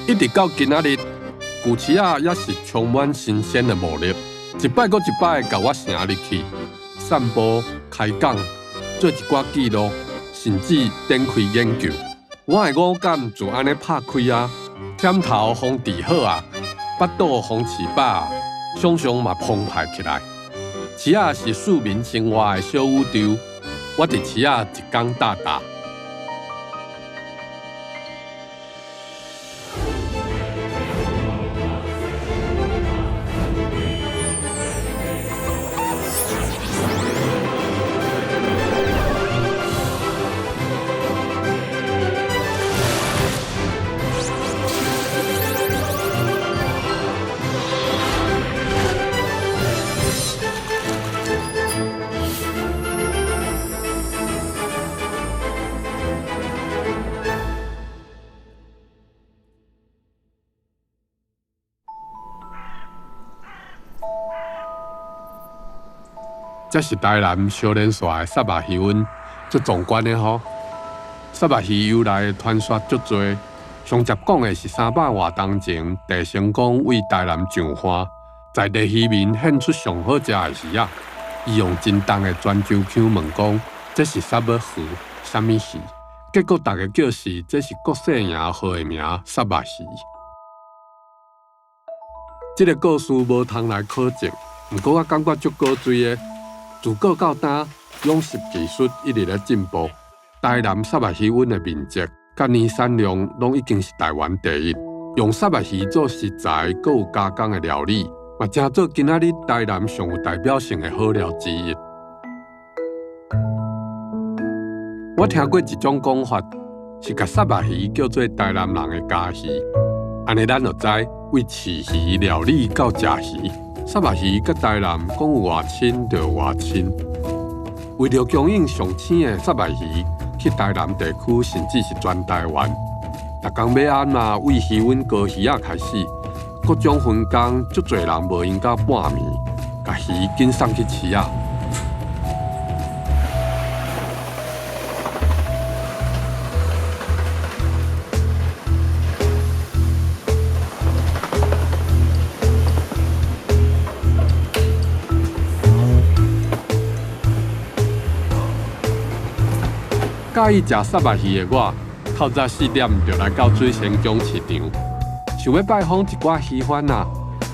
一直到今仔日，旧市仔也是充满新鲜的活力，一摆搁一摆甲我城入去散步、开讲，做一寡记录，甚至展开研究。我的五感就安尼拍开啊，点头风治好啊，腹肚风饲饱啊，想象嘛澎湃起来。市仔是市民生活的小宇宙，我伫市仔一工搭搭。这是台南小连线的沙巴渔湾，足壮观的吼！沙巴鱼由来的传说足多，上接讲的是300多年前地成功为台南上花，在地渔民献出上好食的鱼仔，伊用真重的泉州腔问讲：“这是啥物鱼？啥物鱼？”结果大家叫是这是国姓爷号的名沙巴鱼。这个故事无通来考证，不过我感觉足高水的。自古到今，养殖技术一直在进步。台南沙巴鱼湾的面积、甲年产量，拢已经是台湾第一。用沙巴鱼做食材，阁有加工的料理，嘛正做今仔日台南上有代表性的好料之一。我听过一种讲法，是把沙巴鱼叫做台南人的家鱼。安尼咱就知，为饲鱼料理到食鱼。沙巴鱼甲台南讲有偌亲就偌亲，为了供应上青的沙巴鱼去台南地区，甚至是全台湾，逐工要按嘛为鱼阮高鱼仔开始，各种分工，足侪人无闲到半暝，甲鱼紧送去市仔。介意食沙巴鱼的我，透早4点就来到水仙宫市场，想要拜访一寡鱼贩啊，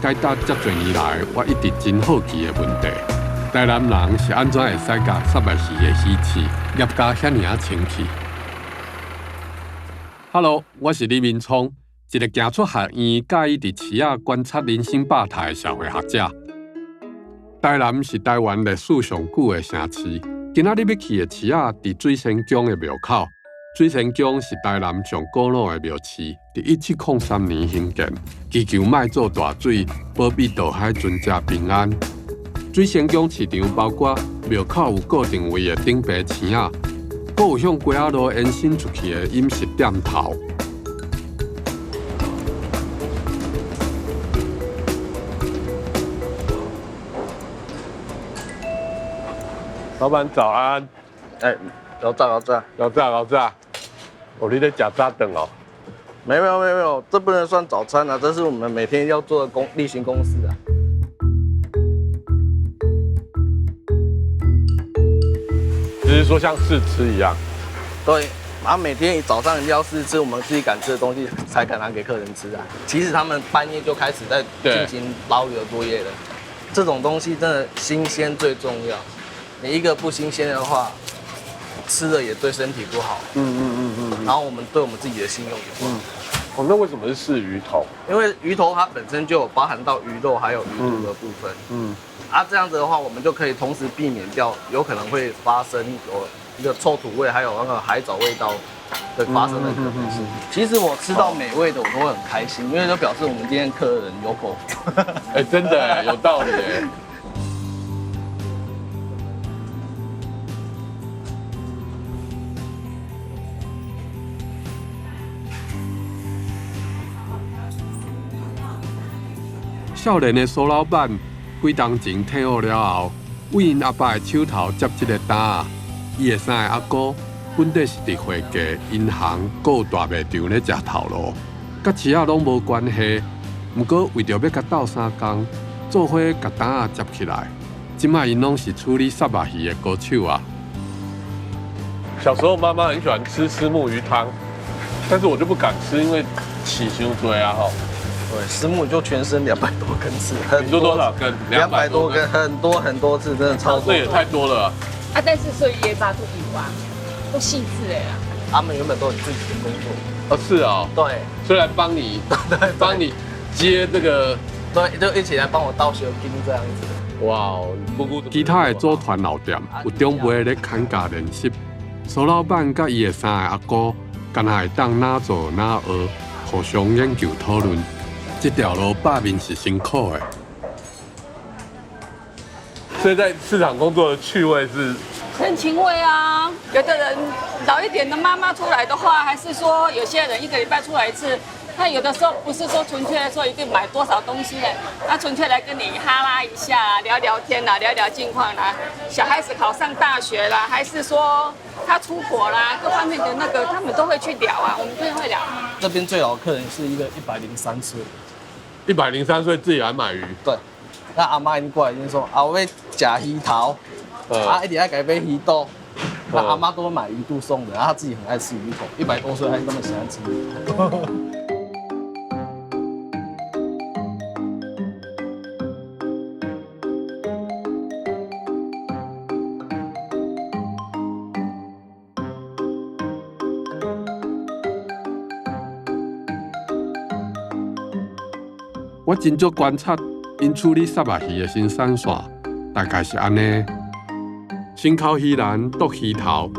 解答遮侪年来我一直真好奇的问题：台南人是安怎会使甲沙巴鱼的鱼翅捏甲遐尔清气 ？Hello， 我是李明聪，一个行出学院，介意伫市仔观察人生百态的社会学者。台南是台湾历史上久的城市。今仔日要去的市仔伫水仙宫的庙口。水仙宫是台南上古老的庙市，伫1703年兴建，祈求卖做大水，保庇渡海尊者平安。水仙宫市场包括庙口有固定位的顶牌青仔，阁有向街仔路延伸出去的饮食店头。老板早安，老早。哦，你在吃早顿哦？没有，这不能算早餐啊，这是我们每天要做的例行公事啊。就是说像试吃一样。对，然后每天早上一定要试吃我们自己敢吃的东西，才敢拿给客人吃啊。其实他们半夜就开始在进行捞鱼的作业了。这种东西真的新鲜最重要。你一个不新鲜的话，吃了也对身体不好。然后我们对我们自己的信用也不好。哦，那为什么是试鱼头？因为鱼头它本身就有包含到鱼肉还有鱼肚的部分。这样子的话，我们就可以同时避免掉有可能会发生有一个臭土味，还有那个海藻味道的发生的可能性。其实我吃到美味的，我都会很开心，因为就表示我们今天客人有口福。真的有道理耶。少年的苏老板几当前退伍了后，为因阿爸的手头接这个单，伊的3个阿哥本底是伫会计、银行、有大卖场咧食头路，甲饲仔拢无关系。毋过为着要甲斗相共，做伙甲蛋仔接起来。即摆因拢是处理沙巴鱼的高手啊。小时候妈妈很喜欢吃虱目鱼汤，但是我就不敢吃，因为起胸椎啊哈。对，虱目就全身200多根刺，你说多少根？200多根，很多次，真的超多。这也太多了。啊，但是所以也把都有啊，都细致啦。他们原本都有自己的工作。哦，是啊。对。虽然帮你接这个，对，就一起来帮我倒小筋这样子。哇哦，姑姑其他的组团老店有长辈咧砍价练习，苏老板甲伊的3个阿哥，干那会当哪做哪学，互相研究讨论。这条路把面是辛苦的。所以在市场工作的趣味是人情味啊，有的人老一点的妈妈出来的话，还是说有些人1个礼拜出来一次。他有的时候不是说纯粹说一定买多少东西的，他纯粹来跟你哈拉一下啊，聊聊天啦，聊聊近况啦。小孩子考上大学啦，还是说他出国啦，各方面的那个他们都会去聊啊，我们都会聊。这边最老的客人是一个103岁，103岁自己来买鱼。对，那阿妈已经过来已经说啊，我要吃鱼头，啊一定要改买鱼肚。那阿妈都会买鱼肚送的，然后他自己很爱吃鱼头，100多岁还那么喜欢吃鱼头。我真足观察因处理沙巴鱼的生产线，大概是安尼：先烤鱼篮、剁鱼头，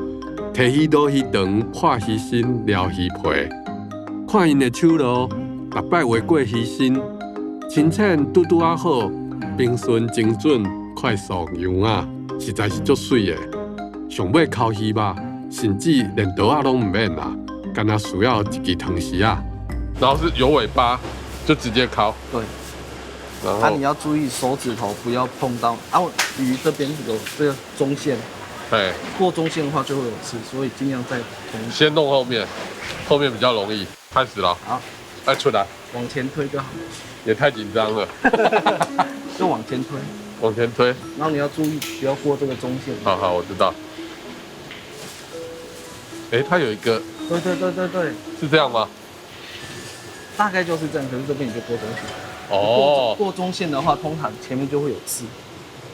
摕鱼刀、鱼肠破鱼身、撩鱼皮。看因的手路，6摆划过鱼身，清浅拄拄啊好，平顺精准、快速样啊，实在是足水的。上尾烤鱼吧，甚至连刀啊拢唔免啦，干那需要一支汤匙啊。然后是有尾巴。就直接烤，对。然后你要注意手指头不要碰到，鱼这边有这个中线，对，过中线的话就会有刺，所以尽量在先弄后面，后面比较容易。开始了，好，来出来，往前推就好。也太紧张了，就往前推，往前推。然后你要注意不要过这个中线。好，我知道。哎，它有一个，对，是这样吗？大概就是这样，可是这边你就过中线。哦，过中线的话，通常前面就会有刺。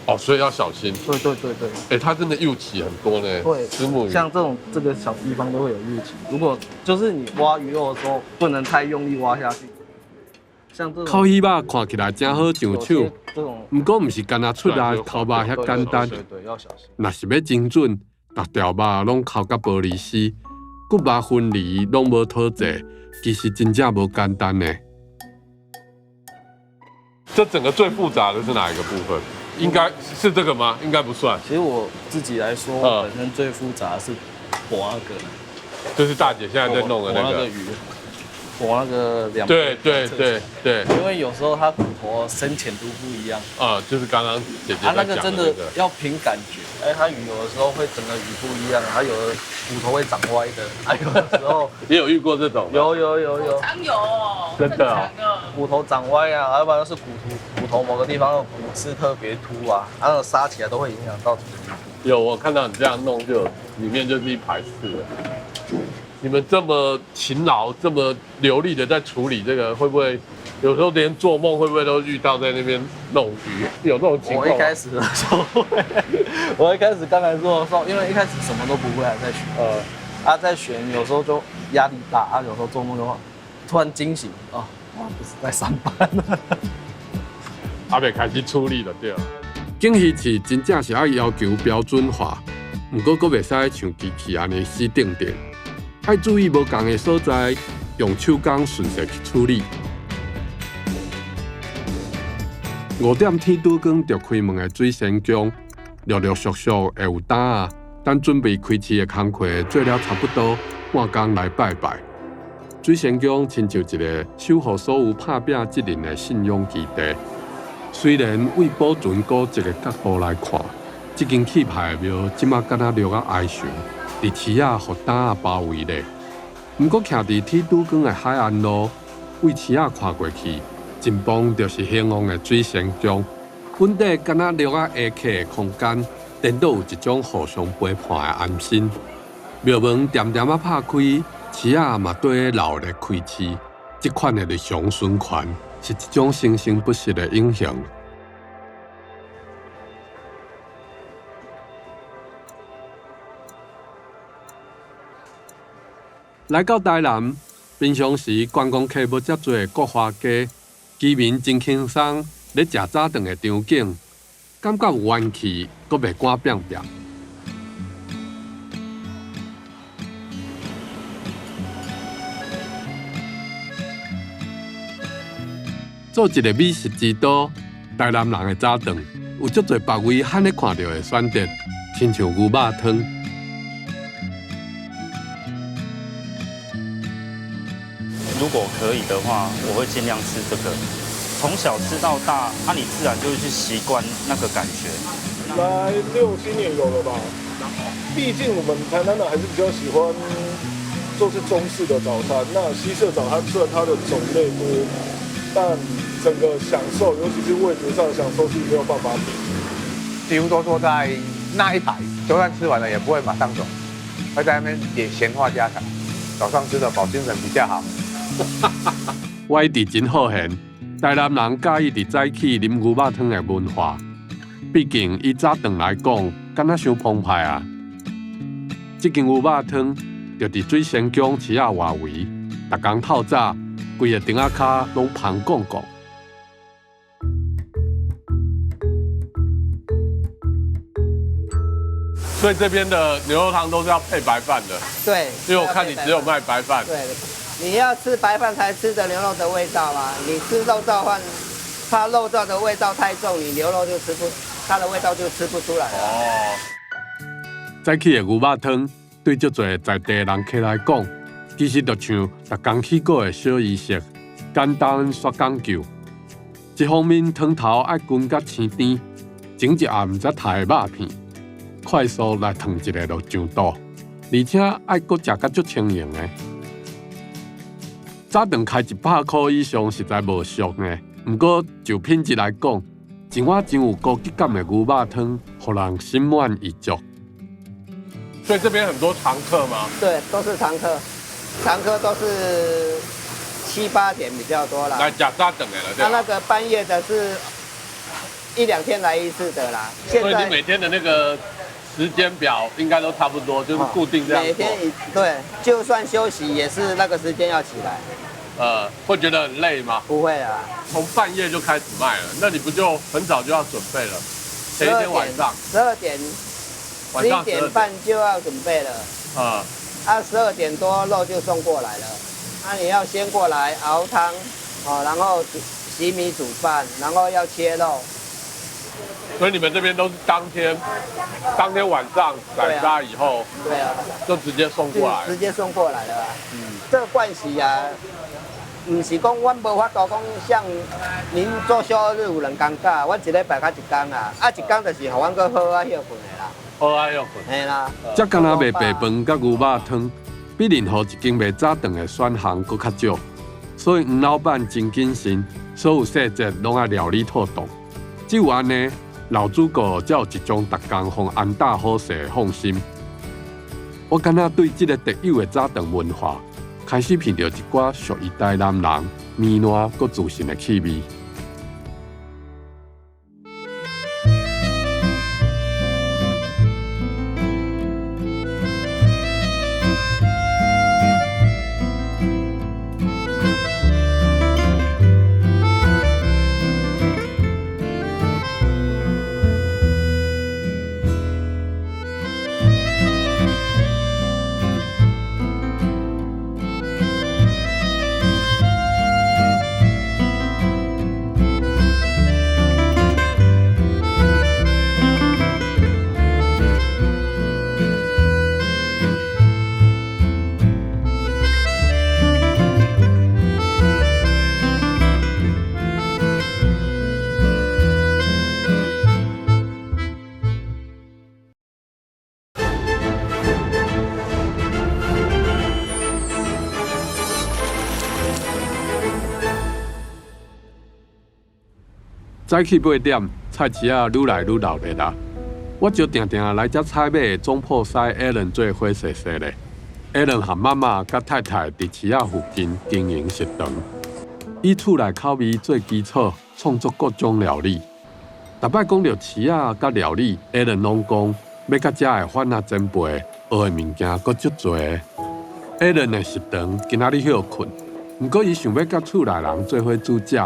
哦，所以要小心。对。哎，它真的幼鳍很多呢。对，虱目鱼像这个小地方都会有幼鳍。如果就是你挖鱼肉的时候，不能太用力挖下去。像这种烤鱼肉看起来真好上手，不过不是干那出来烤肉遐简单。对，要小心。若是要精准，逐条肉拢烤甲玻璃丝，骨肉分离拢无讨济。其实真正无简单呢。这整个最复杂的是哪一个部分？应该是这个吗？应该不算。其实我自己来说，本身最复杂的是剥那个，就是大姐现在在弄的那个鱼，剥那个两对，因为有时候它骨头深浅度不一样啊，就是刚刚姐姐在讲的那个真的要凭感觉。它鱼有的时候会整个鱼不一样，它有的骨头会长歪的，有的时候也有遇过这种。有，常有哦，真的哦，骨头长歪啊，要不然就是骨头某个地方的骨刺特别凸啊，然后杀起来都会影响到整个鱼骨。有，我看到你这样弄，就里面就是一排刺了。你们这么勤劳、这么流利的在处理这个，会不会有时候连做梦会不会都遇到在那边弄鱼？有这种情况？我一开始的时候，我一开始刚来做的时候，因为一开始什么都不会，还在学。在学有时候就压力大，有时候做梦的话，突然惊醒，哇，不是在上班了。阿北开始处理了，对了。整鱼市真正是要求标准化，不过阁袂使像机器安尼死定定。要注意无同的所在，用手工顺势去处理。5点天拄光就开门的水仙宫，陆陆续续会有单仔，等准备开市的工课做了差不多，换工来拜拜。水仙宫亲像一个守护所有拍拼责任的信仰基地。虽然为保存古迹的角度来看，这间气派的庙即马敢若落啊哀伤。伫市仔互单仔包围咧，毋过徛伫天拄光的海岸路，为市仔看过去，前方就是兴旺的水仙宫。本地敢若绿啊下客的空间，颠倒有一种互相陪伴的安心。庙门点点啊拍开，市仔嘛对闹热开市。这款的日常循环，是一种生生不息的影响。来到台南，平常时观光客要遮多的国华街，居民真轻松，咧食早顿的场景，感觉有元气，阁袂赶扁扁。做一个美食之都，台南人的早顿有足多别位罕咧看到的选择，亲像牛肉汤。如果可以的话，我会尽量吃这个。从小吃到大，你自然就会去习惯那个感觉。来6、7年有了吧？毕竟我们台南人还是比较喜欢就是中式的早餐。那西式的早餐虽然它的种类多，但整个享受，尤其是味觉上的享受是没有办法比。几乎都坐在那一排，就算吃完了也不会马上走，会在那边也闲话家常。早上吃的保精神比较好。外地真好闲，台南人介意伫早起啉牛肉汤的文化。毕竟以早顿来讲，敢若伤澎湃啊！这间牛肉汤就伫水仙宫市仔外围，逐工透早，规个顶仔骹拢香讲讲。所以这边的牛肉汤都是要配白饭的，对，因为我看你只有卖白饭。对，你要吃白饭才吃得牛肉的味道啊！你吃肉燥饭，怕肉燥的味道太重，你牛肉就吃不，它的味道就吃不出来了。哦，早起的牛肉汤，对足多在地人客来讲，其实就像逐工起过的小仪式，简单煞讲究。一方面汤头爱滚甲青甜，整一暗才晒的肉片。快速来烫一个就上肚，而且爱阁食甲足轻盈的。早顿开100块以上实在无俗呢。不过就品质来讲，一碗真有高级感的牛肉汤，让人心满意足。所以这边很多常客吗？对，都是常客，常客都是7、8点比较多啦。来吃早顿的了，对吧？那个半夜的是1、2天来一次的啦。所以你每天的那个时间表应该都差不多，就是固定这样做。每天对，就算休息也是那个时间要起来。会觉得很累吗？不会啊，从半夜就开始卖了，那你不就很早就要准备了？前一天晚上12点、11点半就要准备了。12点多肉就送过来了。你要先过来熬汤，然后洗米煮饭，然后要切肉。所以你们这边都是当天晚上宰杀以后，对啊，就直接送过来，直接送过来了。这个惯习啊，不是讲阮无法度讲像您做休日有2天假，阮一礼拜较1天啊，1天就是互阮搁好啊休困的啦。好啊休困。嘿啦。才敢若卖白饭甲牛肉汤，比任何一间卖早顿的选项搁较少。所以黄老板真谨慎，所有细节拢爱料理妥当。只有安尼，老主顾才有一种逐工互安踏好势的放心。我感觉对这个特有的早顿文化，开始闻到一寡属于台南人糜烂佮自信的气味。早起8点，菜市仔愈来愈闹热啦。我就定定来遮采买的总铺师 Alan 做伙踅踅咧。Alan 和妈妈甲太太伫市仔附近经营食堂，以厝内口味做基础，创作各种料理。逐摆讲到市仔甲料理 ，Alan 拢讲要甲遮的番仔前辈学的物件阁足多的。Alan 的食堂今仔日休困，毋过伊想要甲厝内人做伙煮食。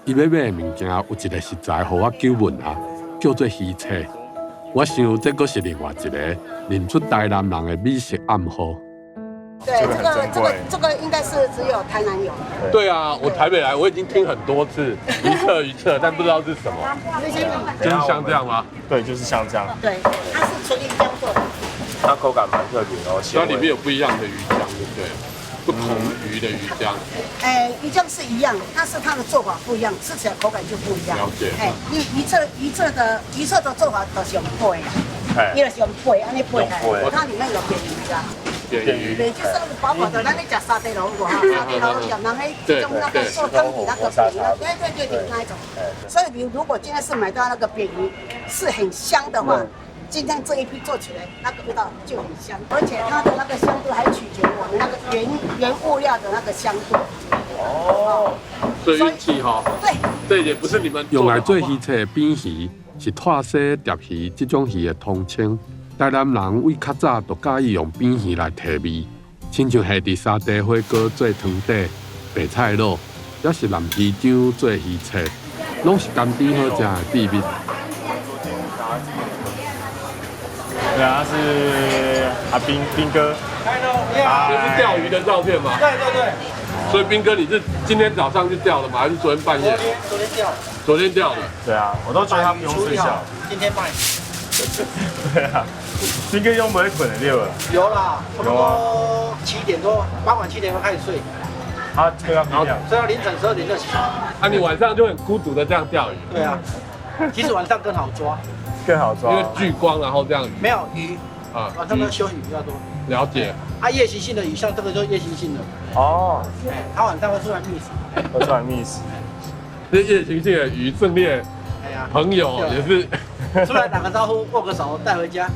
伊要买的物件有一个食材，互我求问啊，叫做鱼册。我想这阁是另外一个认出台南人的美食暗号。对，这个应该是只有台南有。对啊，我台北来，我已经听很多次鱼册，但不知道是什么。就是像这样吗？对，就是像这样。对，它是纯鱼浆做的。它口感蛮特别哦，它里面有不一样的鱼浆，对不对？不同鱼的鱼浆。鱼浆是一样，但是它的做法不一样，吃起来口感就不一样。了解。因为鱼册的做法都是用配啦，伊就是用配，安尼配来，它里面有扁鱼啦。扁鱼。对，就是薄薄的，咱咧食沙地螺有哈，沙地螺有人迄种那个做汤底那个扁鱼，对，那一种。所以你如果今天是买到那个扁鱼，是很香的话。今天这一批做起来，那个味道就很香，而且它的那个香度还取决我们那个原物料的那个香度。哦，所以运气哈。对。这也不是你们用来做鱼册的扁鱼是拓丝蝶鱼这种鱼的统称。台南人为较早就喜意用扁鱼来提味，亲像下伫沙地火锅做汤底、白菜卤，也是南鱼浆做鱼册，拢是甘甜好食的秘密。对啊，是阿兵哥，这是钓鱼的照片吗？对。所以兵哥，你是今天早上去钓的吗？还是昨天半夜？昨天钓的。对啊，我都觉得他不用睡觉。今天卖。对啊，兵哥用不会捆的六了。有啦，差不多7点多，傍晚7点多开始睡。他睡到几点？睡到凌晨12点就起床。啊，你晚上就很孤独的这样钓鱼？对啊，其实晚上更好抓。更好抓，因为聚光，然后这样没有鱼啊，晚上都休息比较多。了解。啊，夜行性的鱼，像这个就是夜行性的。哦。它晚上会出来觅食。会出来觅食。这夜行性的鱼，顺便朋友也是出来打个招呼，握个手，带回家。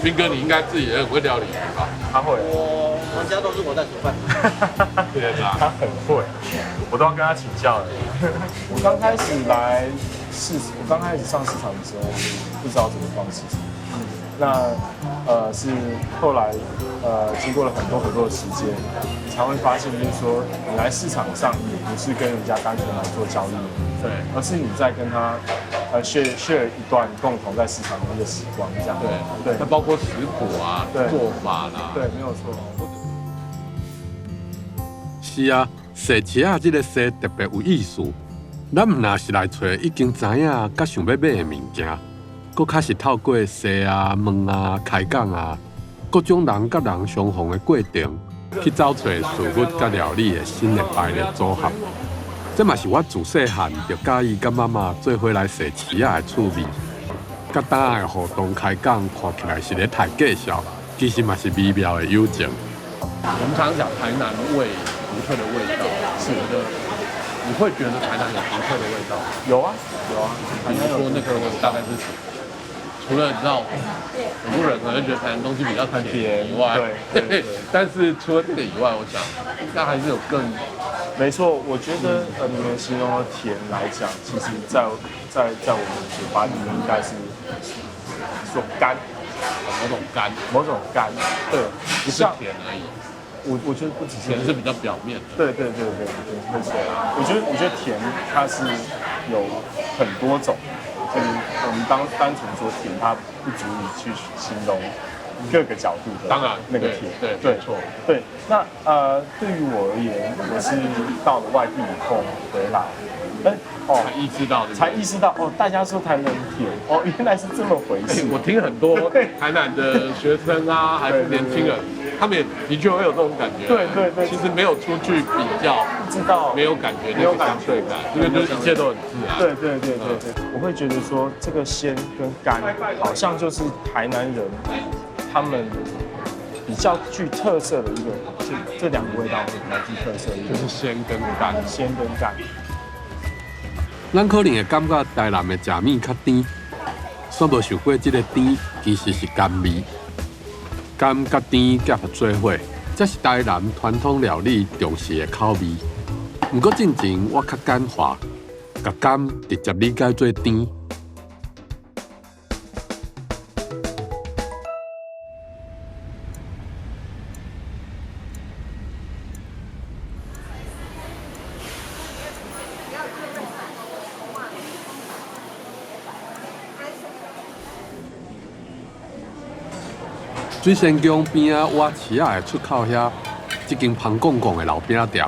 斌哥，你应该自己也很会料理吧？他会。我们家都是我在煮饭。对啊，他很会，我都要跟他请教的。我刚开始上市场的时候，不知道怎么放市场。那是后来经过了很多的时间，你才会发现，就是说你来市场上，你不是跟人家单纯来做交易，对，而是你在跟他share 一段共同在市场中的时光，这样。对，它包括食谱啊、做法啦。对，没有错。是啊，踅车啊，这个踅特别有意思。咱毋若是来找已经知影、甲想要买的物件，搁较是透过踅啊、问啊、开讲啊，各种人甲人相逢的过程，去找找事物甲料理的新的排列组合。这嘛是我自细汉就介意甲妈妈做伙来踅车啊的趣味。甲大家的互动开讲，看起来是咧太介绍，其实嘛是微妙的友情。我们常讲台南味独特的味道，是的。你会觉得台南有独特的味道？有啊。比如说那个大概是除了你知道，很多人可能觉得台南东西比较甜以外，对，但是除了这个以外，我想应该还是有更。没错，我觉得你们形容的甜来讲，其实在我们嘴巴里面应该是说干，某种干，对，不是甜而已。我觉得不只是甜是比较表面的。对，没错。我觉得甜它是有很多种，就是我们单纯说甜，它不足以去形容各个角度的。当然，那个甜，对，没错。对，那对于我而言，我是到了外地以后回来，才意识到哦，大家说台南甜，哦，原来是这么回事。我听很多台南的学生啊，还是年轻人。他们也的确会有这种感觉，对，其实没有出去比较，不知道，没有感觉那个相对感，因为就是一切都很自然。对，我会觉得说这个鲜跟干，好像就是台南人他们比较具特色的一个，这两个味道会比较具特色，就是鲜跟干，鲜跟干。咱可能会感觉台南的食面较甜，煞无想过这个甜其实是甘味。甘甲甜结合做伙，这是台南传统料理重视的口味。不过进前我较简化，甲甘直接理解做甜。水仙宫边仔挖池仔的出口遐，一间芳公公的老饼店，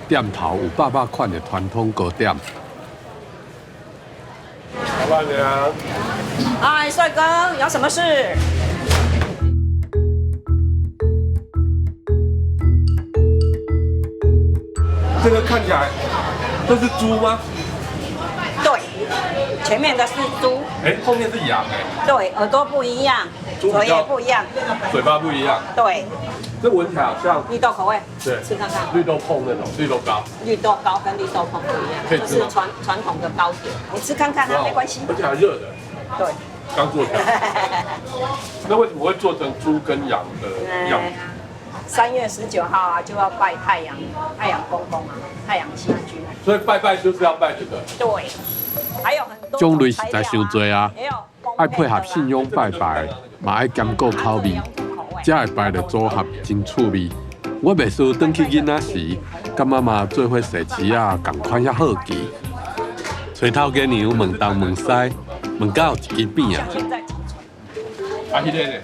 店头有800款的传统糕点。老板娘，嗨，帅哥，有什么事？这个看起来，这是猪吗？对，前面的是猪，哎，后面是羊哎。对，耳朵不一样，猪嘴也不一样，嘴巴不一样。对，这闻起来好像绿豆口味，对，吃看看。绿豆椪那种绿豆糕。绿豆糕跟绿豆椪不一样，这是传统的糕点，你吃看看啊，没关系。而且还热的。对，刚做起来。那为什么会做成猪跟羊的样子？3月19号啊，就要拜太阳公公啊，太阳星君。所以拜拜就是要拜这个。对，还有很多种类实在伤多啊，爱配合信仰拜拜，嘛爱兼顾口味，才会拜的组合真趣味。我袂输转去囡仔时，甲妈妈做伙洗池啊，共款遐好奇。找头家娘问东问西，问到有一支饼啊。啊，迄个呢？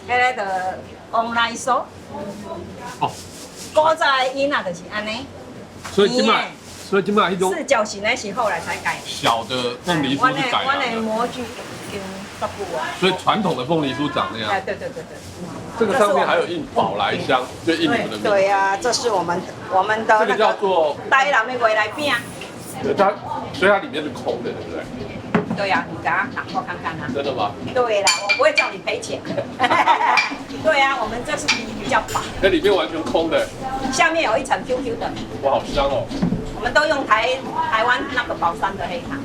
迄个就往来酥。哦。古早的囡仔就是安尼。所以今麦迄种四角形的是后来才改。小的凤梨酥是改我的模具跟差不多。所以传统的凤梨酥长那样。哎，对。这个上面还有印宝来香，就印你们的名字。对呀，这是我们的这个叫做台南的未来饼。所以它里面是空的，对不对？对呀，你给它打破看看啊。真的吗？对啦，我不会叫你赔钱。对呀，我们这是比较薄。那里面完全空的。下面有一层 QQ 的。哇，好香哦！我们都用台湾那个宝山的黑糖。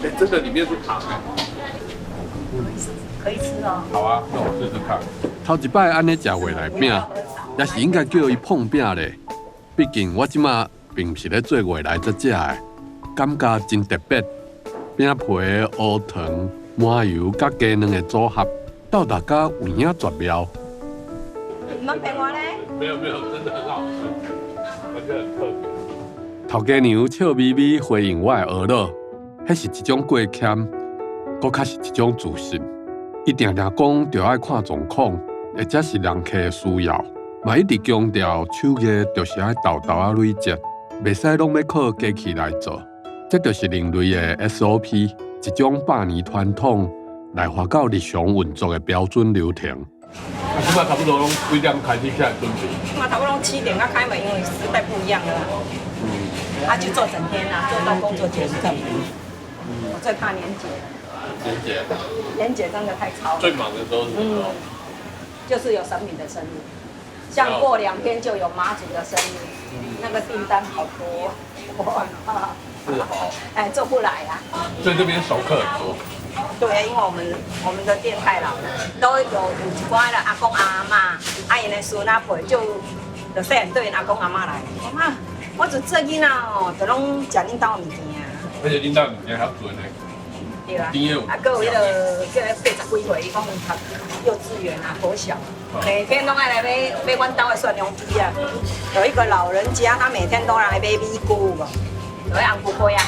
哎，真的里面是糖哎。可以吃哦。好啊，那我试试看。头一摆安尼食未来饼，也是应该叫伊碰饼咧。毕竟我即马并不是咧做未来才食的，感觉真特别。饼皮、乌糖、麻油甲鸡卵的组合，到大家有影绝妙。你们陪我呢？没有，真的很好吃，而且很特别。头家娘笑眯眯回应我的讹乐，迄是一种过谦，搁较是一种自信。伊定定讲着爱看状况，或者是人客的需要，嘛一直强调手艺就是爱豆豆啊累积，袂使拢要靠机器来做。这就是另类的 SOP， 一种100年传统来发到日常运作的标准流程。今麦差不多拢几点开始起来准备？今麦差不多7点要开门，因为时代不一样了。他就做整天啊，做到工作结束。我最怕年节。年节真的太超了。最忙的时候是什么？就是有神明的生日，像过2天就有妈祖的生日，那个订单好多。是哦。哎，做不来啦。所以这边熟客很多。对，因为我们的店太老了，都有一寡的阿公阿嬷，因的孙仔辈就细汉对阿公阿嬷来，妈，我就做囡仔哦，就拢食恁兜的物件。而且恁兜物件还准呢。对啊。啊，还有迄个叫80几岁，伊讲读幼稚园啊、国小，每天拢爱来买阮兜的蒜蓉鸡啊。有一个老人家，他每天都来买米菇嘛，有红菇龟啊，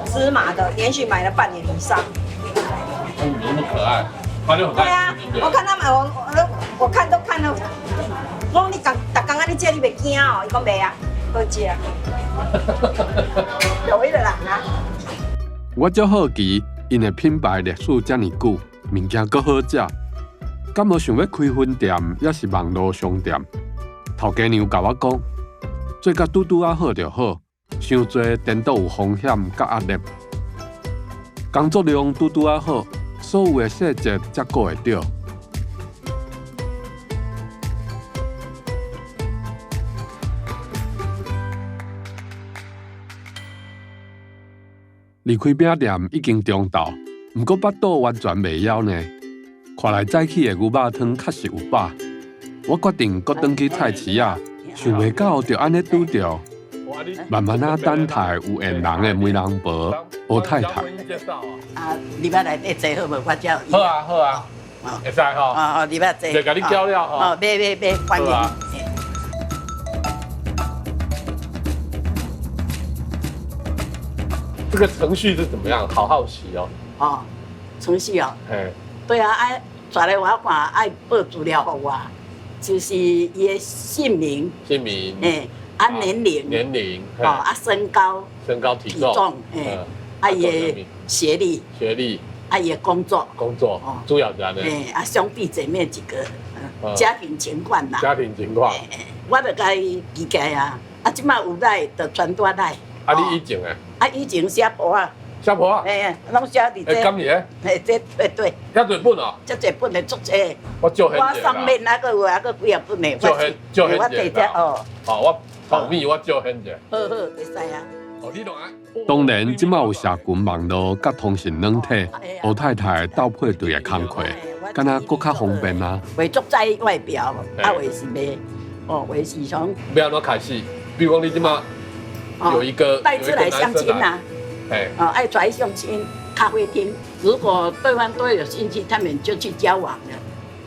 芝麻的，连续买了半年以上。怎么那么可爱？他就很爱吃。对啊，我看他们，我看都看了。我讲你逐工啊，你这你袂惊哦？伊讲袂啊，好食。有一个人啊。我足好奇，因的品牌历史这么久，物件阁好食，敢无想要开分店，也是网络商店？头家娘甲我讲，做甲拄拄啊好就好，伤多颠倒有风险甲压力。工作量拄拄啊好，所有的细节才顾会到。离开饼店已经中昼，不过巴肚完全未枵呢。看来早起的牛肉汤确实有饱，我决定搁转去菜市啊，想袂到就安尼拄着。慢慢啊，等待有缘人的媒人婆欧太太。啊，你捌来底坐好无？我叫。好啊，好啊，会使吼。哦，你捌坐。就甲你叫了吼。哦，别，欢迎。这个程序是怎么样？好奇哦。哦，程序哦。哎。对啊，爱抓来我看，爱报资料给我，就是伊的姓名。姓名。哎，啊年龄。年龄。哦，啊身高。身高体重。哎，啊伊的学历。学历。啊伊的工作。工作。主要是安尼。哎，啊兄弟姐妹几个，家庭情况啦。家庭情况。我就甲伊理解啊，啊即摆有来就传带来。啊，你以前诶？啊，以前写簿啊。写簿啊？哎，拢写伫这。今年？哎，这对。遐侪本哦。遮侪本的足济。我就很。我上面那个有啊个几啊本的。就很我地只哦。哦，我后面我就很者。好，会使啊。哦，你拢爱。当然，即摆有社群网络甲通讯软体，欧太太斗配对的工课，敢若搁较方便啊。画足在外表，啊，画是卖，哦，画是从。要安怎开始？比如讲，你即摆有一个带出来相亲呐。哎。爱出来相亲，咖啡厅，如果对方都有兴趣，他们就去交往了。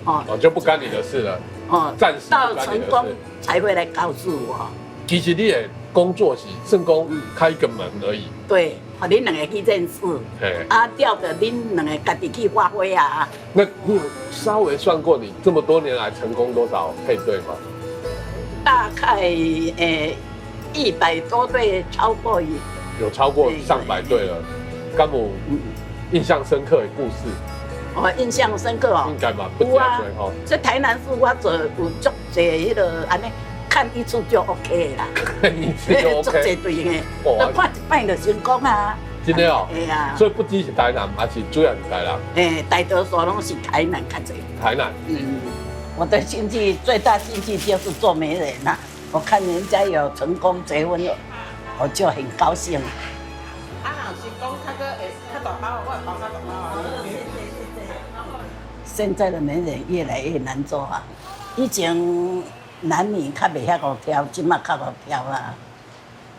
哦，就不干你的事了。哦，暂时到成功才会来告诉我。其实你的工作是成功开一个门而已。对，和恁两个去认识。啊，调着恁两个家己去发挥啊。那你有稍微算过你这么多年来成功多少配对吗？大概100多对，超过有超过上百对了。敢有印象深刻的故事？哦，印象深刻哦。应该嘛，不止啊。在台南市我做有足侪迄个安尼。看一次就 OK 啦，看一次就 OK， 足侪对的，看一摆就成功啊。真的哦。哎呀。所以不只是台南，而是主要是台南。哎，大多数拢是台南较侪。台南。我的兴趣最大兴趣就是做媒人啦。我看人家有成功结婚了，我就很高兴。啊，是讲较大包，我包较大包。现在的媒人越来越难做啊，以前。男女较袂遐好挑，即摆较好挑啊。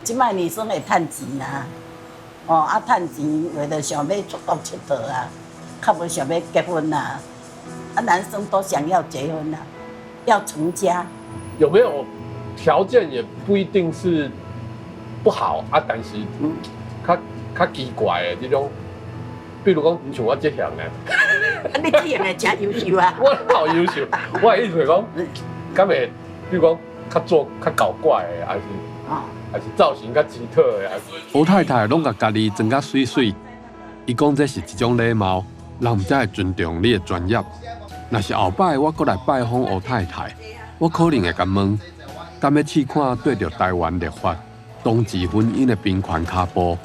即摆女生会趁钱啊，哦啊趁钱，有的想要出国佚佗啊，较无想要结婚啊。啊，男生都想要结婚啊，要成家。有没有条件也不一定是不好啊，但是较奇怪的这种，比如讲像我这样的。啊，你这样的真优秀啊！我好优秀，我的意思是讲，敢会。比如讲，较搞怪的，还是造型较奇特的。欧太太拢甲家己装甲水水，伊讲这是一种礼貌，人才会尊重你的专业。若是后摆我过来拜访欧太太，我可能会甲问，敢要试看对着台湾立法同志婚姻的平权脚步？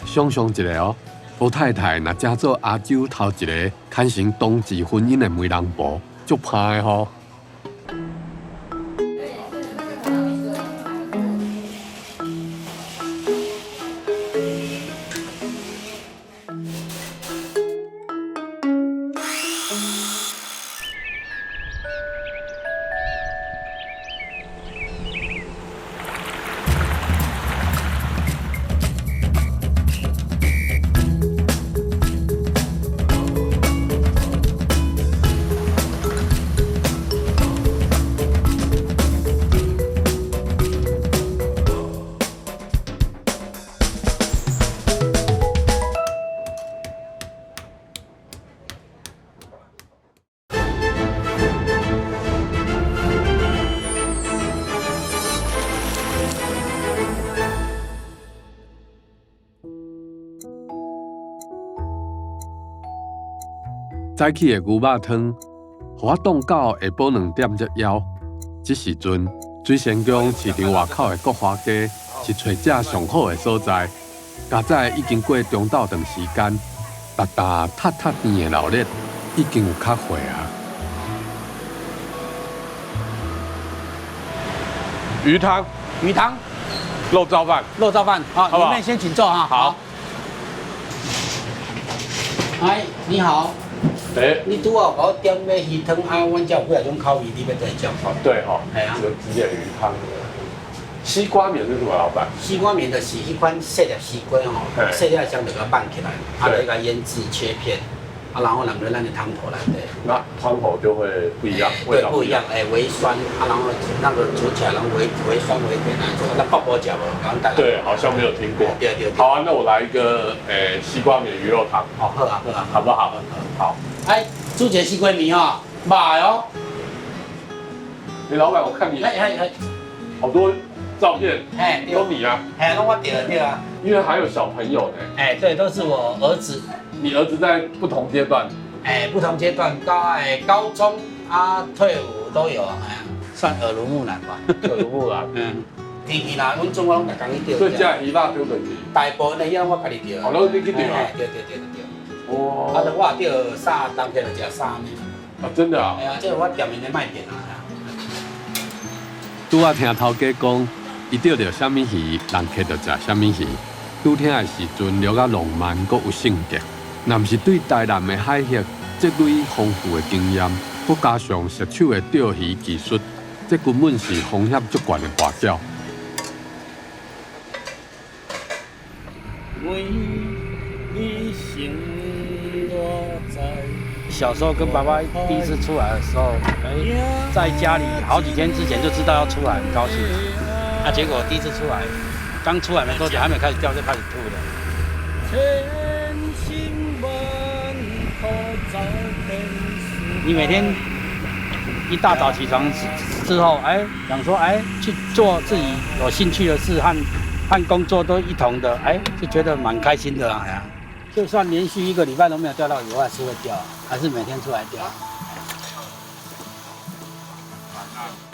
想象一下哦，欧太太若正做亚洲头一个牵成同志婚姻的媒人婆，足歹的吼。早起的牛肉汤，互我冻到下晡2点才枵。这时阵，水仙宫市场外口的国华街是找这上好的所在。加在已经过中昼长时间，达塌甜的热热已经有较火啊。鱼汤，鱼汤，肉燥饭，好，里面先请坐哈。好。哎，你好。你拄好给我点个鱼汤啊，阮叫几啊种口味，你要再叫？哦，对哈，系啊，有指点鱼汤。西瓜面是什么，老板？西瓜面的是迄款细粒西瓜吼，细粒将就给它拌起来，啊，来个腌制切片，啊，然后淋在咱的汤头内底。那汤头就会不一样，味道不一样，微酸，啊，然后那个煮起来，然后微酸微甜那种。那爆脚无？对，好像没有听过。对。好啊，那我来一个西瓜面鱼肉汤。好啊，好不好？好。哎，煮一个西瓜面吼，麻哦。老板，我看你好多照片，都你啊？那我对啊。因为还有小朋友呢。对，都是我儿子。你儿子在不同阶段？不同阶段，高中啊，退伍都有啊，算耳濡目染吧。耳濡目染。天气啦，阮中午拢逐工去钓。所以这鱼肉钓落去。大部分的鱼我家己钓。哦，你去钓啊？对。哦。啊，我钓沙，当天就食沙呢。啊，真的啊？这是我店面的卖点啊。拄仔听头家讲，伊钓到啥物鱼，人客就食啥物鱼。拄听的时阵，聊啊浪漫，阁有性格。若毋是对台南的海域积累丰富的经验，佮加上熟手的钓鱼技术，这根本是风险足悬的花鸟。小时候跟爸爸第一次出来的时候，在家里好几天之前就知道要出来，很高兴。啊，结果第一次出来，刚出来没多久，还没开始钓就开始吐了。你每天一大早起床之后，想说去做自己有兴趣的事和工作都一同的，就觉得蛮开心的啦。就算连续1个礼拜都没有钓到鱼，我还是会钓，还是每天出来钓。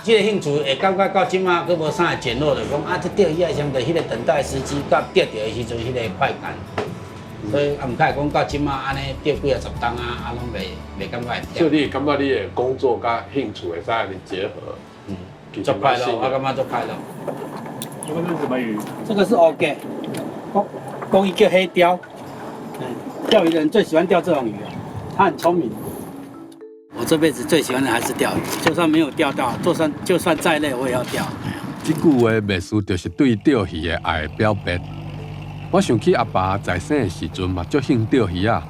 这个兴趣会感觉到今仔佫无啥会减弱，就讲这钓鱼啊，相对迄个等待时机，甲钓到的时阵迄个快感。所以唔太讲到今仔安尼钓几啊10档啊，拢袂感觉会钓。所以你感觉你的工作甲兴趣会使安尼结合？足快乐，我感觉足快乐。这个是什么鱼？这个是欧格，公鱼叫黑鲷。钓鱼的人最喜欢钓这种鱼啊，它很聪明。我这辈子最喜欢的还是钓鱼，就算没有钓到，就算再累我也要钓。这句话描述就是对钓鱼的爱的表白。我想起阿爸在生的时阵嘛，足兴钓鱼啊。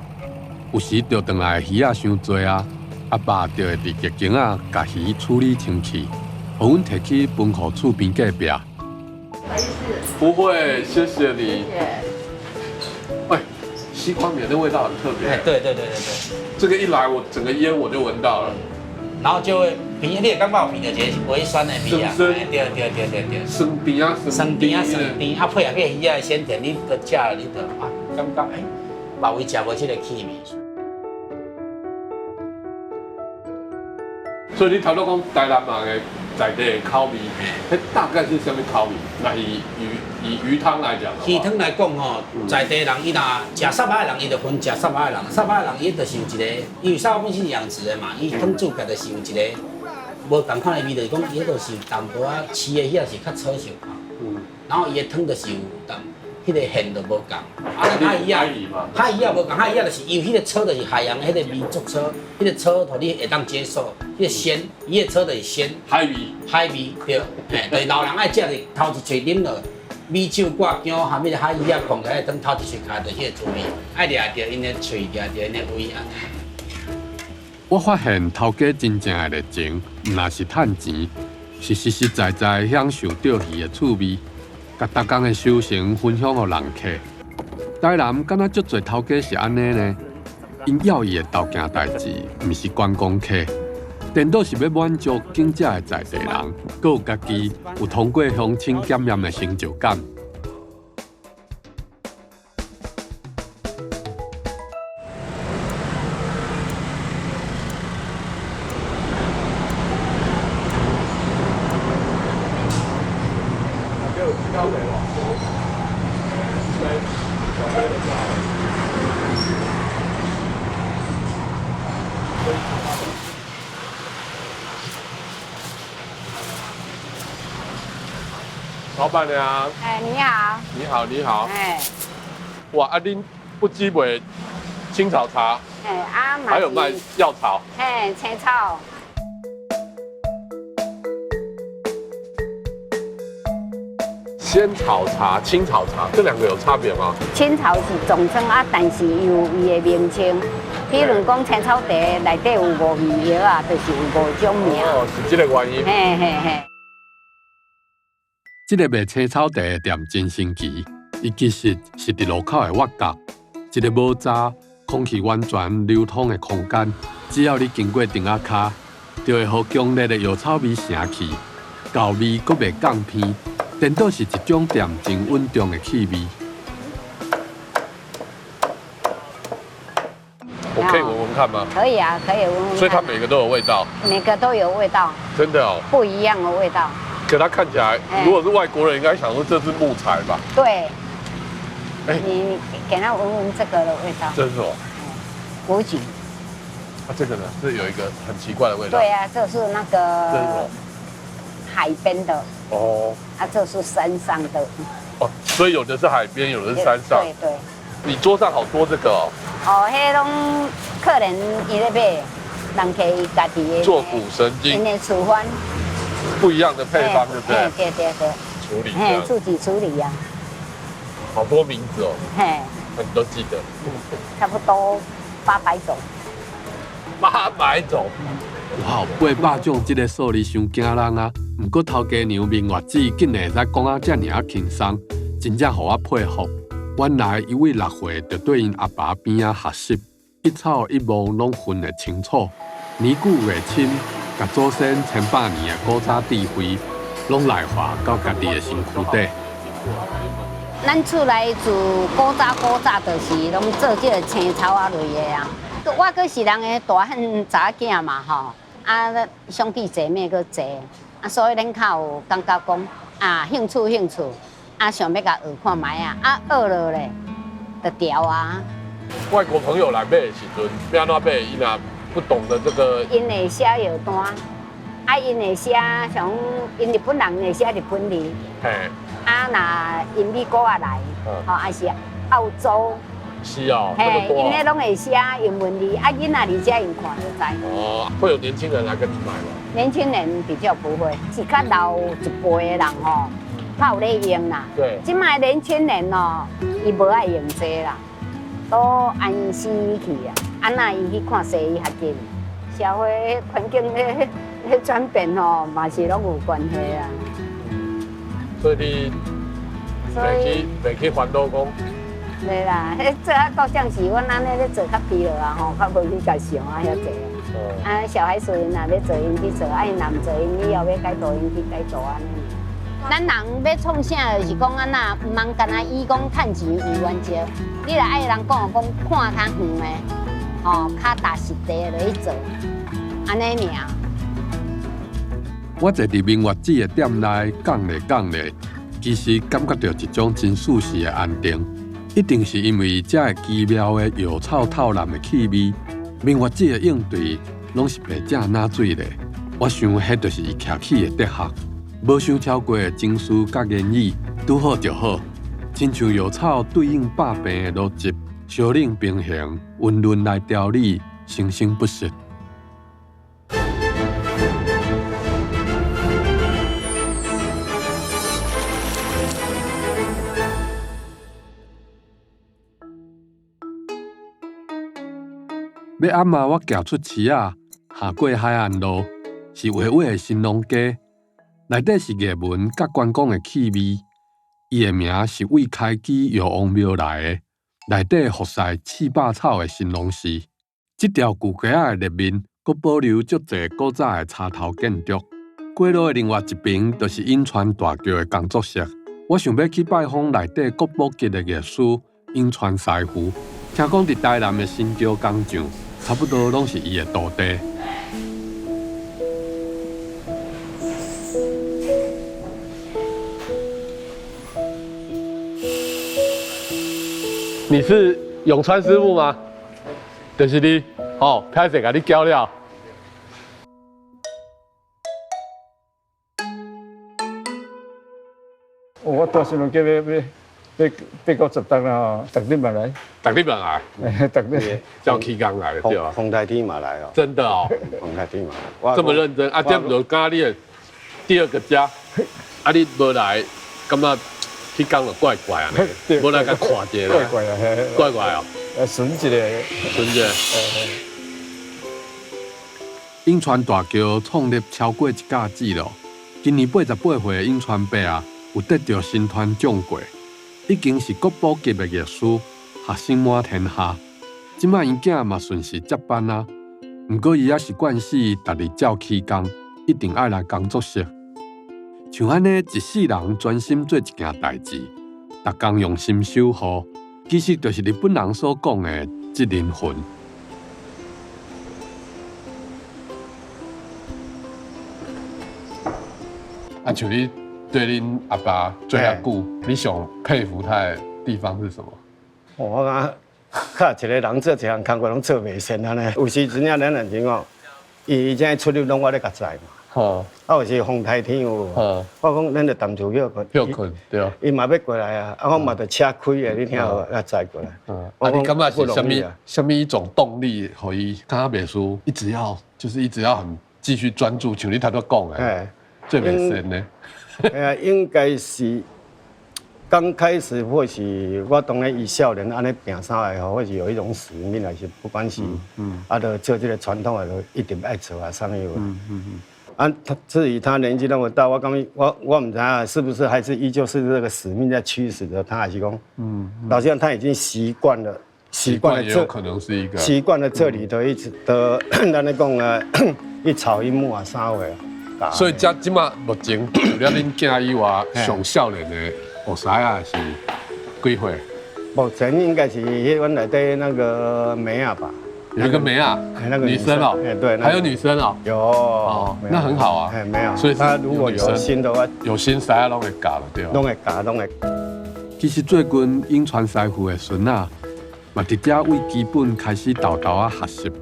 有时钓回来的鱼啊伤多啊，阿爸就会伫鱼羹啊，甲鱼处理清气，互阮摕去分互厝边隔壁。不会，谢谢你。喂，西瓜面的味道很特别。对。这个一来，我整个烟我就闻到了。然后就会鼻，你也感觉鼻到一个微酸的鼻啊。对。酸甜啊，啊，配合迄个鱼仔的鲜甜，你都食了，你都感觉肉味食无这个气味。所以你头拄讲台南嘛的在地的口味，迄大概是什么口味？那以鱼汤来讲，鱼汤来讲吼，在地人伊若食沙巴的人，伊就分食沙巴的人。沙巴的人伊就是有一个，因为沙巴本身是养殖的嘛，伊汤煮起来就是有一个无同款的味，就是讲伊迄个是淡薄仔饲的遐是较草色嘛。然后伊的汤就是有淡，迄个馅就无共。海鱼啊无共，海鱼啊就是因为迄个草就是海洋的迄个民族草，迄个草互你会当接受，迄个鲜，伊的草就是鲜。海味对，就是老人爱食的，头一喙啉落。米酒挂姜，含迄个海鱼啊，放在等头一喙卡着迄个滋味，爱掠着因的喙，掠着因的胃安尼。我发现头家真正的热情，毋若是趁钱，是实实在在享受钓鱼的趣味，甲逐工的收成分享予人客。台南敢若足侪头家是安尼呢？因要伊的豆件代志，毋是观光客。颠倒是要满足景者的在地人，佮有家己有通过乡亲检验的成就感。老板娘，你好。你好。哇，恁不只卖青草茶，还有卖药草，青草。仙草茶、青草茶这两个有差别吗？青草是总称啊，但是有伊的名称。比如讲青草茶内底有5味药啊，就是有5种名。哦，是这个原因。嘿。这个卖青草茶的店真神奇，伊其实是伫路口的挖角，一个无杂、空气完全流通的空间。只要你经过顶仔卡，就会互强烈的药草味升起，厚味阁袂降偏。颠倒是一种恬静稳重的气味。我可以闻闻看吗？可以啊，可以闻闻看。所以它每个都有味道。每个都有味道。真的哦。不一样的味道。可它看起来，如果是外国人，应该想说这是木材吧？对。你给他闻闻这个的味道。这是什么？枸杞。这个呢，是有一个很奇怪的味道。对啊，这是那个。这是什么？海边的。哦。这是山上的。哦，所以有的是海边，有的是山上。对。你桌上好多这个哦。迄拢客人伊咧买，人可以家己的。坐骨神经。因的处方。不一样的配方，对不对？对。处理。自己处理呀。好多名字哦。你都记得。差不多800种。800种。哇，800种这个数字伤惊人啊！不过头家娘明月子竟然会使讲啊遮尔啊轻松，真正互我佩服。原来一位6岁就对因阿爸边仔学习，一草一木拢分得清楚，年久月深，甲祖先千百年的古早智慧，拢内化到家己的身躯底。咱厝内自古早就是拢做这个青草啊类的啊。我阁是人的大汉查囝嘛吼。兄弟姐妹个济，所以恁较有感觉讲兴趣，想要甲学看卖学了咧，就调啊。外国朋友来买的时阵，要安怎买？伊若不懂得这个，因会写药单，因会写像因日本人会写日本字，若因美国来，还是澳洲。是哦，这么多。因咧拢会写英文字，囡仔伫遮因看就知。哦，会有年轻人来跟你买吗？年轻人比较不会，是较老一辈的人吼，较有咧用啦。对。即卖年轻人哦，伊无爱用这啦，都安心去啊。那伊去看西医学经，社会环境咧转变吼，嘛是拢有关系啊。所以你袂去烦恼讲。对啦，做到这样时，阮安尼咧做较疲劳啊吼，较无去甲想遐济。小孩子因若要做因去做，因若唔做因以后要改做因去改做安尼。咱人要创啥，就是讲那唔通干那以讲趁钱为原则，你若爱人讲看较远的，较踏实地落去做，安尼尔。我坐伫明月子的店内讲咧，其实感觉到一种真舒适的安定。一定是因为这个奇妙的药草透蓝的气味，明月子的应对拢是白正拿水的。我想，迄就是伊徛起的哲学，无想超过的情绪甲言语，拄好就好。亲像药草对应百病的逻辑，小冷平衡，温润来调理，生生不息。要暗暝，我行出市仔，行过海岸路，是巍巍的新农街，内底是艺文甲观光的气味。伊的名是为开基药王庙来的，内底服晒400草的新农寺。这条旧街仔的立面，阁保留足侪古早的插头建筑。过路的另外一边，就是印川大桥的工作室。我想要去拜访内底国宝级的艺师印川师傅。听讲伫台南的新桥工匠，差不多拢是伊的徒弟。你是永川师傅吗？就是你，歹势甲你教了。我大想要要别个十档啦，逐日嘛来，逐日嘛来，逐日叫起工来的对吧？红台天嘛来哦，真的哦，红台天嘛来，这么认真啊！这就咖喱的第二个家，啊你无来，感觉起工就怪怪啊，无来甲看一下啦，怪啊，怪怪哦，顺一个，顺一个。永川大桥创立超过1甲子咯，今年88岁的永川伯啊，有得到新团奖过，已经是国宝级的艺术，学生满天下。即摆因囝嘛顺势接班啊，毋过伊也是惯死，逐日照起工，一定爱来工作室。像安尼一世人专心做一件代志，逐工用心守护，其实就是日本人所讲的责任魂。啊，像你对恁阿爸做遐久，你上佩服他的地方是什么？我感觉一个人做一项工作拢做袂善安尼，有时真正咱认真哦，伊真出入拢我咧甲载嘛。好，啊，有时风台天有，我讲咱就淡住休困，对啊。伊嘛要过来啊，啊，我嘛就车开啊，你听有要载过来。啊，你感觉是什么一种动力，可以刚刚别说一直要很继续专注，像你头拄讲的。最袂深呢？应该是刚开始，或许我当然以少年安尼拼啥也好，或许有一种使命，还是不管是就做这个传统的，一定爱做啊，啥有。啊，至于他年纪那么大，我感觉我唔知道是不是还是依旧是这个使命在驱使着他，还是讲，好像他已经习惯了也有可能是一个习惯了这里的一直的，咱咧讲一草一木啊，啥话。所以即马目前除了恁囝以外，上少年的学师啊是几岁？目前应该是迄阮内底那个梅啊吧，有一个梅啊，女生哦，对，还有女生哦，有哦，那很好啊，没有，所以他如果有心的话，有心师啊，拢会教了，对吧？拢会教，拢会。其实最近永川师傅的孙仔，嘛直接为基本开始豆豆啊学习，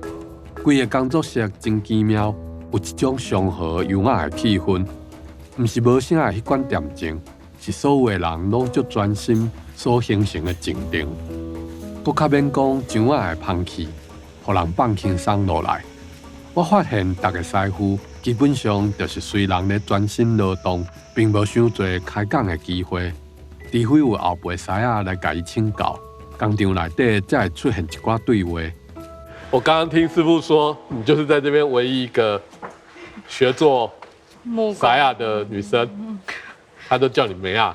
规个工作室真奇妙。有一种祥和优雅的气氛，毋是无啥的迄款恬静，是所有的人拢足专心所形成的静定。搁较免讲上仔的芳气，互人放轻松落来。我发现逐个师傅基本上就是随人咧专心劳动，并无伤侪开讲的机会，除非有后辈师仔来甲伊请教，工厂内底才会出现一寡对话。我刚刚听师傅说，你就是在这边唯一一个学做沙亚的女生，她都叫你梅亚。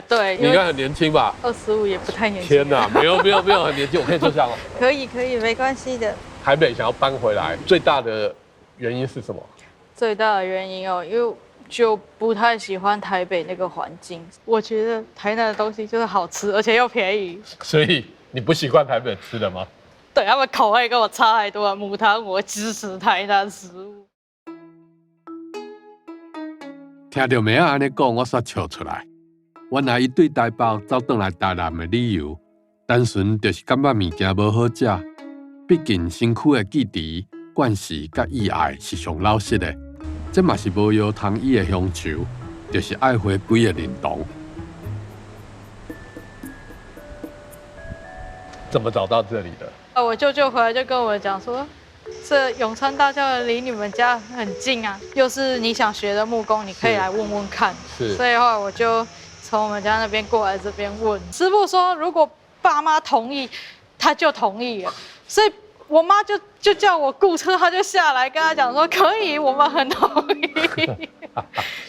对，你应该很年轻吧？25也不太年轻。天哪，没有很年轻，我可以坐下吗？可以，没关系的。台北想要搬回来，最大的原因是什么？最大的原因哦，因为就不太喜欢台北那个环境。我觉得台南的东西就是好吃，而且又便宜。所以你不习惯台北吃的吗？对，他们口味跟我差太多了。母汤我支持台南食物。听到妹仔安尼讲，我煞笑出来。原来伊对台北走转来台南的理由，单纯就是感觉物件无好食。毕竟身躯的记忆、惯势甲意爱是上老实的，这嘛是无药通医的乡愁，就是爱回归的认同。怎么找到这里的？我舅舅回来就跟我讲说，这永川大校离你们家很近啊，又是你想学的木工，你可以来问问看。是，所以后来我就从我们家那边过来这边问师傅说，如果爸妈同意，他就同意了。所以我妈就叫我雇车，他就下来跟他讲说可以，我们很同意。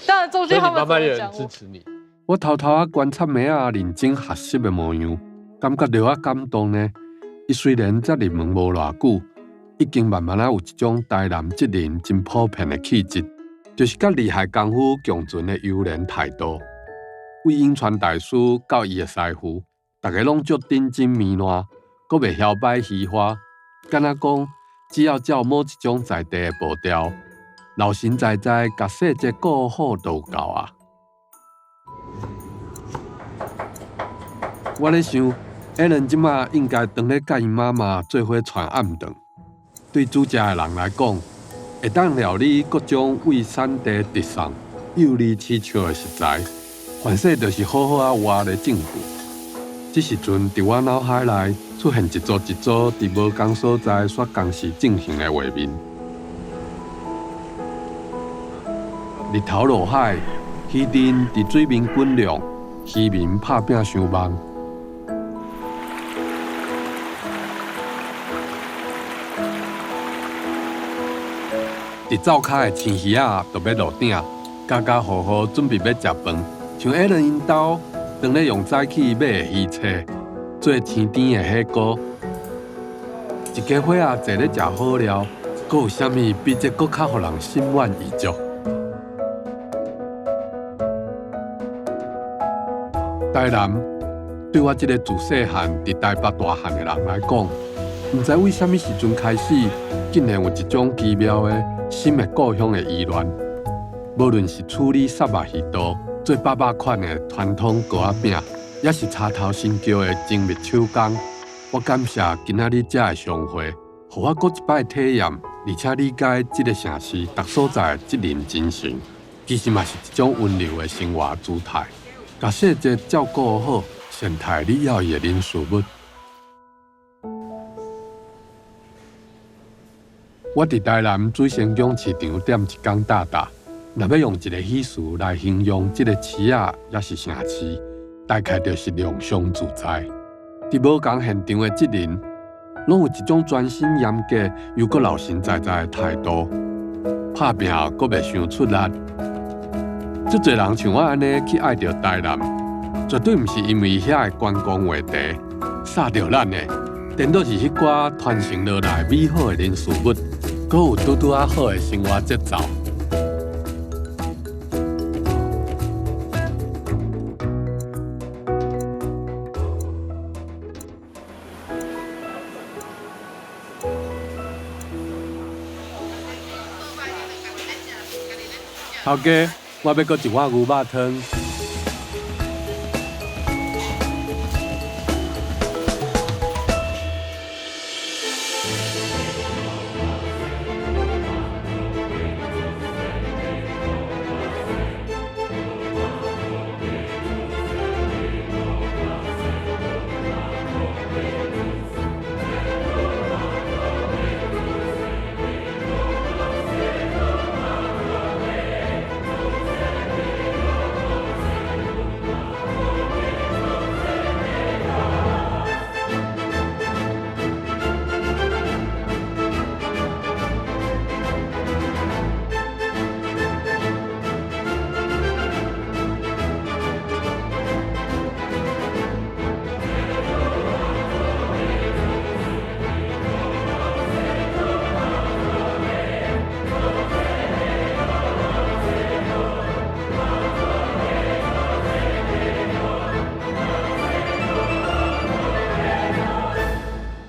当然中间他们妈妈也很支持你。我偷偷啊观察妹仔认真学习的模样，感觉到啊感动呢。伊虽然才入门无偌久，已经慢慢有一种台南职人真普遍的气质，就是甲厉害功夫共存的优良态度。为永川大师到伊的师傅，大家拢足顶真面烂，阁袂晓摆虚华，敢若讲只要照某一种在地的步调，老神在在甲细节顾好就够啊。我咧想。Allen 即马应该当咧甲因妈妈做伙传暗顿。对煮食的人来讲，会当料理各种为产地特产、有利市场的食材，凡说就是好好啊活的政府。这时阵，伫我脑海内出现一组一组伫无同所在煞同时进行的画面。日头落海，鱼阵伫水面滚亮，渔民拍拼相望。伫灶骹的青鱼仔就要落鼎，家家户户准备要食饭，像艾伦因兜。当咧用早起买的鱼菜做天甜的火锅，一家伙仔坐咧食好料，阁有啥物比这阁较互人心满意足？台南对我这个自细汉伫台北大汉的人来讲，唔知为什么时阵开始，竟然有一种奇妙的心的故乡的依恋。无论是处理沙肉鱼刀。做百款的传统糕仔饼，也是插头新桥的精密手工。我感谢今仔日这的相会，互我搁一摆体验，而且理解这个城市各所在的责任精神，其实嘛是一种温柔的生活姿态。把细节照顾好，善待你要的人事物。我伫台南水仙宫市场点一工大大。若要用一个语词来形容这个市仔，也是城市，大概就是良乡自在。伫无同现场的责任，拢有一种专心严格又阁老实在在的态度，拍拼阁袂伤出力。足侪人像我安尼去爱着台南，绝对毋是因为遐的观光话题，煞着咱的，颠倒是迄寡传承落来美好的人事物，阁有拄拄啊好的生活节奏。头家，我要搁一碗牛肉汤。